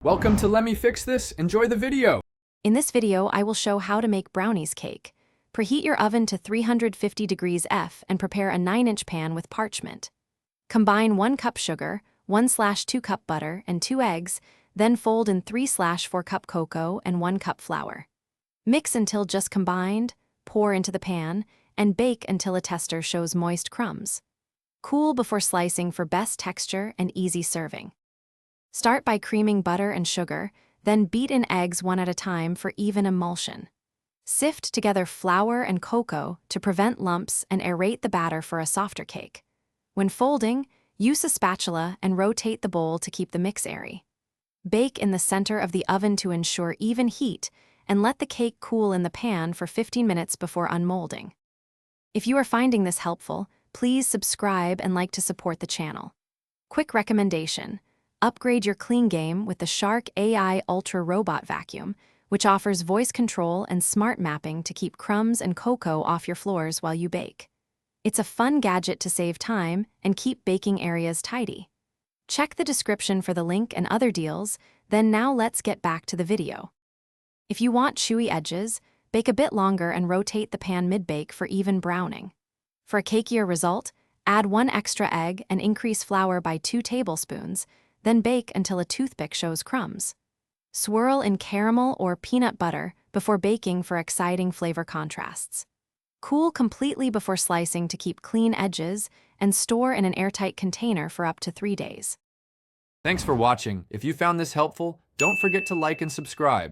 Welcome to Let Me Fix This. Enjoy the video. In this video, I will show how to make brownies cake. Preheat your oven to 350 degrees F and prepare a 9-inch pan with parchment. Combine 1 cup sugar, 1/2 cup butter, and 2 eggs, then fold in 3/4 cup cocoa and 1 cup flour. Mix until just combined, pour into the pan, and bake until a tester shows moist crumbs. Cool before slicing for best texture and easy serving. Start by creaming butter and sugar, then beat in eggs one at a time for even emulsion. Sift together flour and cocoa to prevent lumps and aerate the batter for a softer cake. When folding, use a spatula and rotate the bowl to keep the mix airy. Bake in the center of the oven to ensure even heat and let the cake cool in the pan for 15 minutes before unmolding. If you are finding this helpful, please subscribe and like to support the channel. Quick recommendation: upgrade your clean game with the Shark AI Ultra Robot Vacuum, which offers voice control and smart mapping to keep crumbs and cocoa off your floors while you bake. It's a fun gadget to save time and keep baking areas tidy. Check the description for the link and other deals, then now let's get back to the video. If you want chewy edges, bake a bit longer and rotate the pan mid-bake for even browning. For a cakier result, add 1 extra egg and increase flour by 2 tablespoons, then bake until a toothpick shows crumbs. Swirl in caramel or peanut butter before baking for exciting flavor contrasts. Cool completely before slicing to keep clean edges, and store in an airtight container for up to 3 days. Thanks for watching. If you found this helpful, don't forget to like and subscribe.